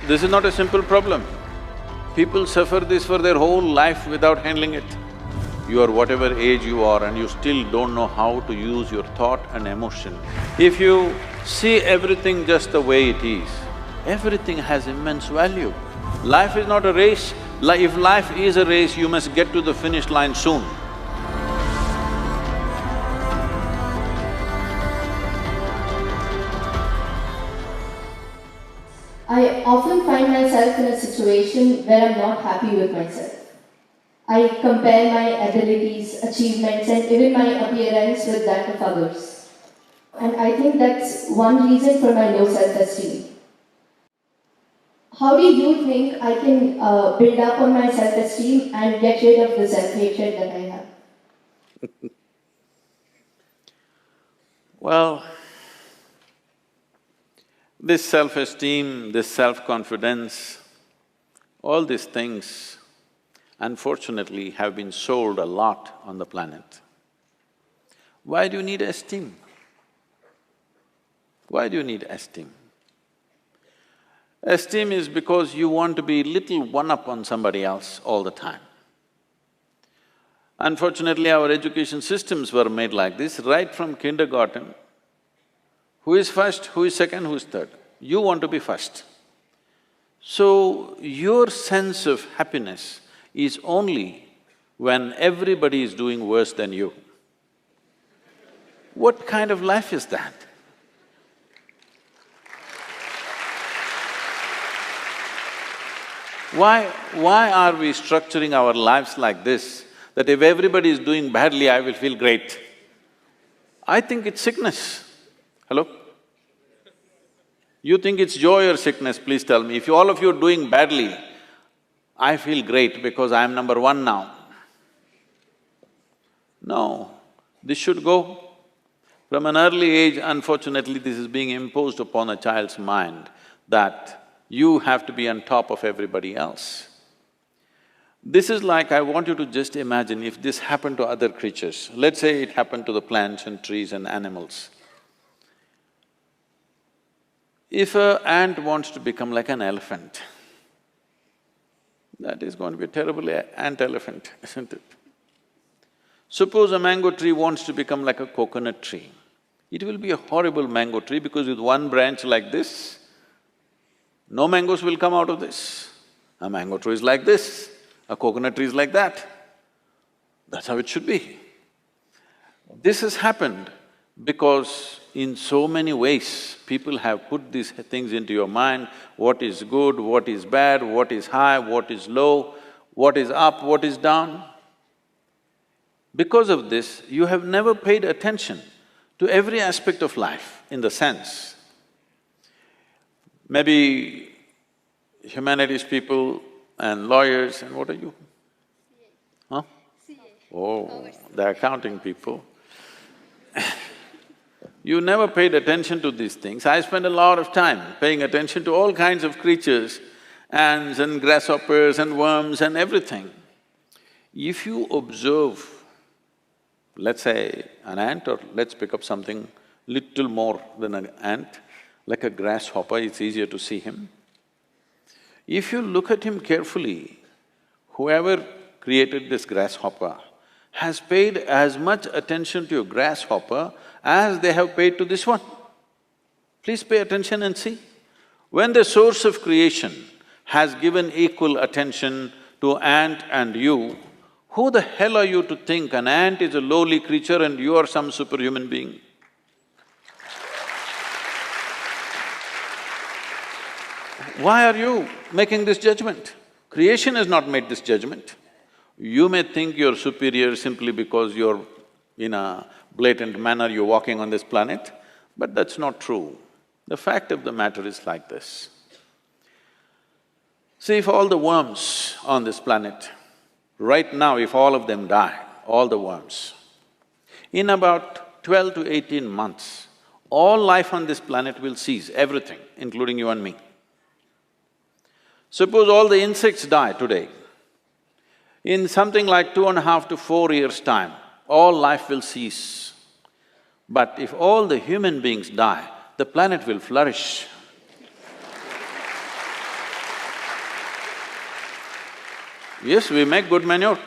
This is not a simple problem. People suffer this for their whole life without handling it. You are whatever age you are and you still don't know how to use your thought and emotion. If you see everything just the way it is, everything has immense value. Life is not a race. If life is a race, you must get to the finish line soon. I often find myself in a situation where I'm not happy with myself. I compare my abilities, achievements, and even my appearance with that of others. And I think that's one reason for my low self-esteem. How do you think I can build up on my self-esteem and get rid of the self-hatred that I have? Well, this self-esteem, this self-confidence, all these things unfortunately have been sold a lot on the planet. Why do you need esteem? Why do you need esteem? Esteem is because you want to be little one-up on somebody else all the time. Unfortunately, our education systems were made like this, right from kindergarten. Who is first, who is second, who is third? You want to be first. So, your sense of happiness is only when everybody is doing worse than you. What kind of life is that? Why are we structuring our lives like this, that if everybody is doing badly, I will feel great? I think it's sickness. Hello? You think it's joy or sickness, please tell me. If all of you are doing badly, I feel great because I am number one now. No, this should go. From an early age, unfortunately, this is being imposed upon a child's mind that you have to be on top of everybody else. This is like, I want you to just imagine if this happened to other creatures. Let's say it happened to the plants and trees and animals. If an ant wants to become like an elephant, that is going to be a terrible ant-elephant, isn't it? Suppose a mango tree wants to become like a coconut tree. It will be a horrible mango tree because with one branch like this, no mangoes will come out of this. A mango tree is like this, a coconut tree is like that. That's how it should be. This has happened because in so many ways, people have put these things into your mind, what is good, what is bad, what is high, what is low, what is up, what is down. Because of this, you have never paid attention to every aspect of life in the sense. Maybe humanities people and lawyers and what are you? Huh? Oh, the accounting people. You never paid attention to these things. I spend a lot of time paying attention to all kinds of creatures, ants and grasshoppers and worms and everything. If you observe, let's say an ant, or let's pick up something little more than an ant, like a grasshopper, it's easier to see him. If you look at him carefully, whoever created this grasshopper has paid as much attention to a grasshopper as they have paid to this one. Please pay attention and see. When the source of creation has given equal attention to ant and you, who the hell are you to think an ant is a lowly creature and you are some superhuman being? Why are you making this judgment? Creation has not made this judgment. You may think you're superior simply because you're in a blatant manner, you're walking on this planet, but that's not true. The fact of the matter is like this. See, if all the worms on this planet, right now if all of them die, all the worms, in about 12 to 18 months, all life on this planet will cease, everything, including you and me. Suppose all the insects die today, in something like 2.5 to 4 years' time, all life will cease. But if all the human beings die, the planet will flourish. Yes, we make good manure.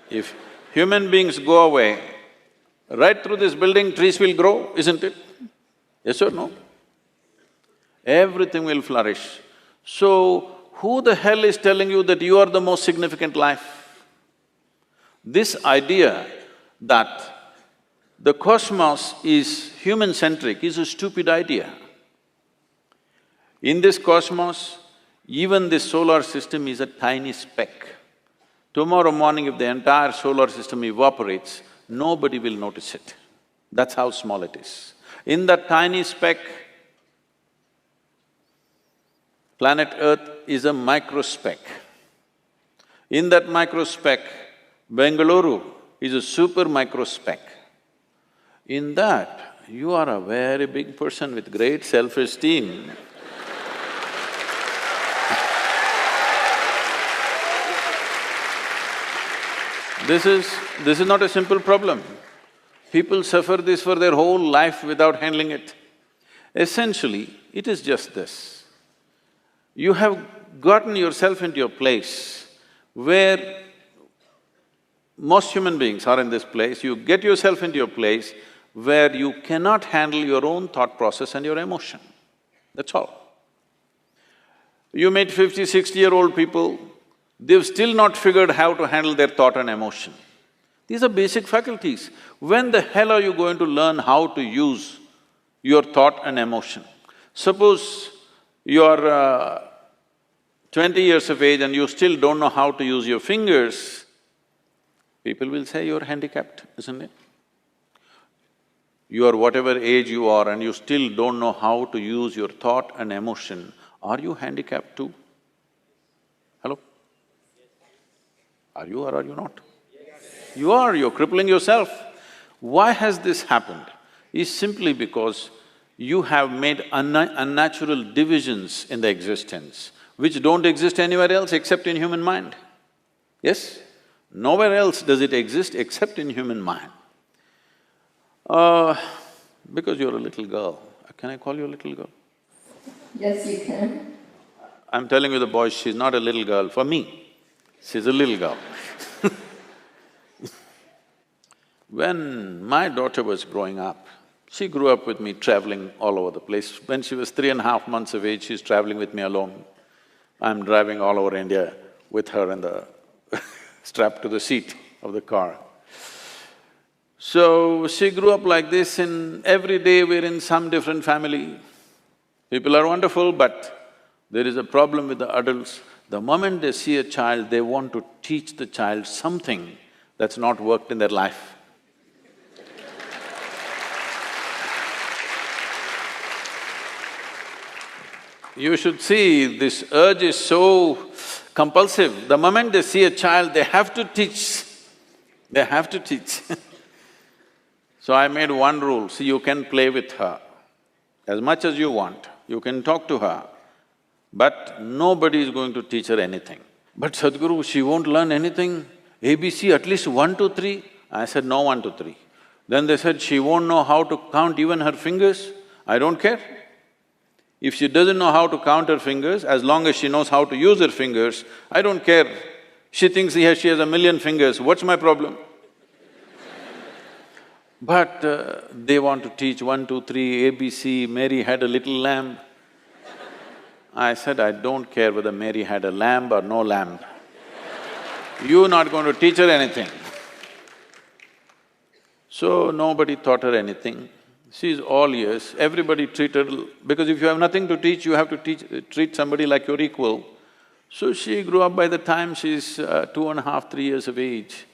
If human beings go away, right through this building, trees will grow, isn't it? Yes or no? Everything will flourish. So, who the hell is telling you that you are the most significant life? This idea that the cosmos is human-centric is a stupid idea. In this cosmos, even this solar system is a tiny speck. Tomorrow morning, if the entire solar system evaporates, nobody will notice it. That's how small it is. In that tiny speck, planet Earth is a microspeck. In that microspeck, Bengaluru is a super microspeck. In that, you are a very big person with great self-esteem. This is not a simple problem. People suffer this for their whole life without handling it. Essentially, it is just this. You have gotten yourself into a place where most human beings are in this place, you get yourself into a place where you cannot handle your own thought process and your emotion. That's all. You meet 50, 60-year-old people, they've still not figured how to handle their thought and emotion. These are basic faculties. When the hell are you going to learn how to use your thought and emotion? Suppose you're 20 years of age and you still don't know how to use your fingers, people will say you're handicapped, isn't it? You are whatever age you are and you still don't know how to use your thought and emotion, are you handicapped too? Hello? Are you or are you not? You are, you're crippling yourself. Why has this happened? Is simply because you have made unnatural divisions in the existence, which don't exist anywhere else except in human mind. Yes? Nowhere else does it exist except in human mind. Because you're a little girl, can I call you a little girl? Yes, you can. I'm telling you the boys, she's not a little girl, for me, she's a little girl. When my daughter was growing up, she grew up with me traveling all over the place. When she was 3.5 months of age, she's traveling with me alone. I'm driving all over India with her in the strapped to the seat of the car. So, she grew up like this, and every day we're in some different family. People are wonderful, but there is a problem with the adults. The moment they see a child, they want to teach the child something that's not worked in their life. You should see, this urge is so compulsive. The moment they see a child, they have to teach. They have to teach. So I made one rule, see, you can play with her as much as you want, you can talk to her, but nobody is going to teach her anything. But Sadhguru, she won't learn anything, ABC at least 1, 2, 3. I said, no 1, 2, 3. Then they said, she won't know how to count even her fingers. I don't care. If she doesn't know how to count her fingers, as long as she knows how to use her fingers, I don't care. She thinks she has 1,000,000 fingers, what's my problem? But they want to teach 1, 2, 3, ABC, Mary had a little lamb. I said, I don't care whether Mary had a lamb or no lamb. You're not going to teach her anything. So nobody taught her anything. She's all ears, everybody treated… because if you have nothing to teach, you have to treat somebody like your equal. So she grew up. By the time she's 2.5, 3 years of age,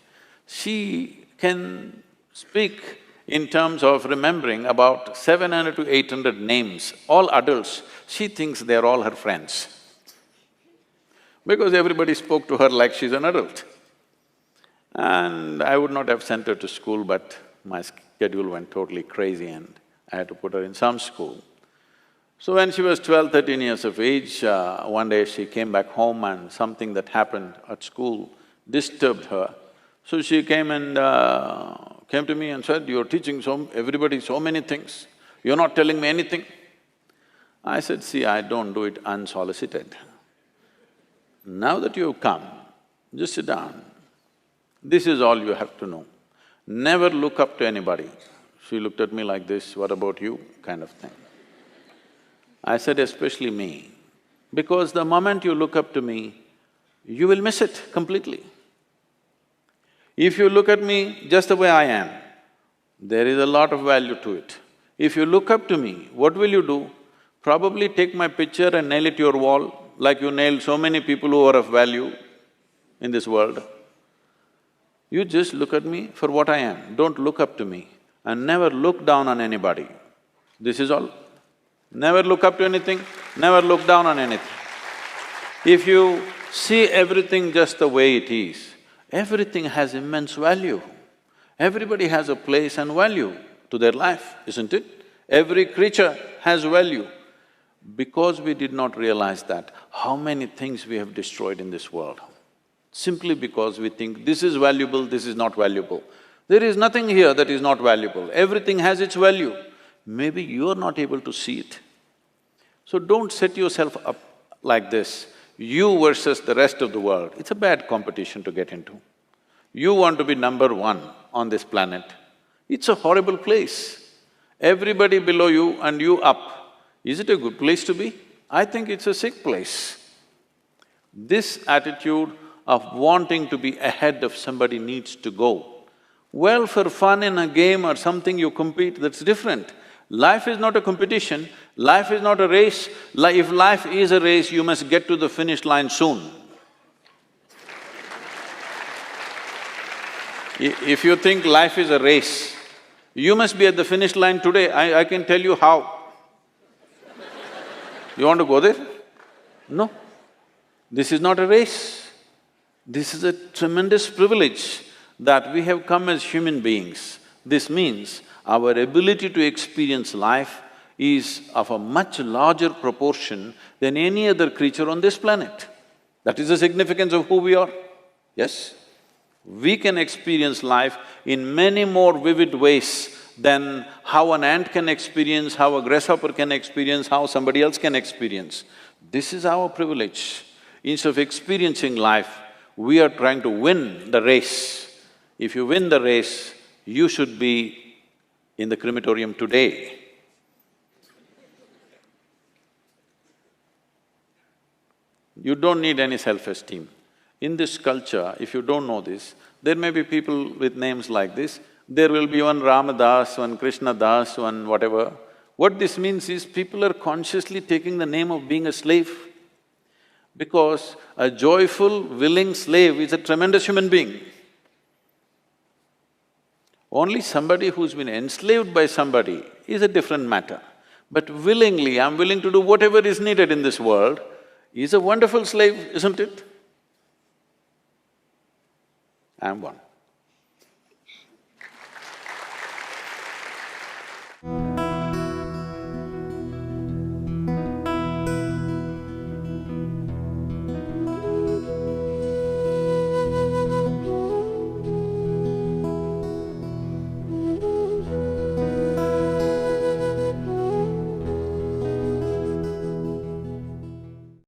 she can speak in terms of remembering about 700 to 800 names, all adults. She thinks they're all her friends, because everybody spoke to her like she's an adult. And I would not have sent her to school, but my schedule went totally crazy and I had to put her in some school. So when she was 12, 13 years of age, one day she came back home and something that happened at school disturbed her. So she came and came to me and said, you're teaching everybody so many things, you're not telling me anything. I said, see, I don't do it unsolicited. Now that you've come, just sit down. This is all you have to know. Never look up to anybody. She looked at me like this, what about you, kind of thing. I said, especially me, because the moment you look up to me, you will miss it completely. If you look at me just the way I am, there is a lot of value to it. If you look up to me, what will you do? Probably take my picture and nail it to your wall, like you nailed so many people who are of value in this world. You just look at me for what I am, don't look up to me, and never look down on anybody. This is all. Never look up to anything, never look down on anything. If you see everything just the way it is, everything has immense value. Everybody has a place and value to their life, isn't it? Every creature has value. Because we did not realize that, how many things we have destroyed in this world? Simply because we think this is valuable, this is not valuable. There is nothing here that is not valuable, everything has its value. Maybe you are not able to see it. So don't set yourself up like this, you versus the rest of the world. It's a bad competition to get into. You want to be number one on this planet. It's a horrible place. Everybody below you and you up. Is it a good place to be? I think it's a sick place. This attitude of wanting to be ahead of somebody needs to go. Well, for fun in a game or something you compete, that's different. Life is not a competition, life is not a race. If life is a race, you must get to the finish line soon. If you think life is a race, you must be at the finish line today, I can tell you how. You want to go there? No. This is not a race. This is a tremendous privilege that we have come as human beings. This means our ability to experience life is of a much larger proportion than any other creature on this planet. That is the significance of who we are, yes? We can experience life in many more vivid ways than how an ant can experience, how a grasshopper can experience, how somebody else can experience. This is our privilege. Instead of experiencing life, we are trying to win the race. If you win the race, you should be in the crematorium today. You don't need any self-esteem. In this culture, if you don't know this, there may be people with names like this, there will be one Ramadas, one Krishna Das, one whatever. What this means is people are consciously taking the name of being a slave. Because a joyful, willing slave is a tremendous human being. Only somebody who's been enslaved by somebody is a different matter. But willingly, I'm willing to do whatever is needed in this world, is a wonderful slave, isn't it? I'm one.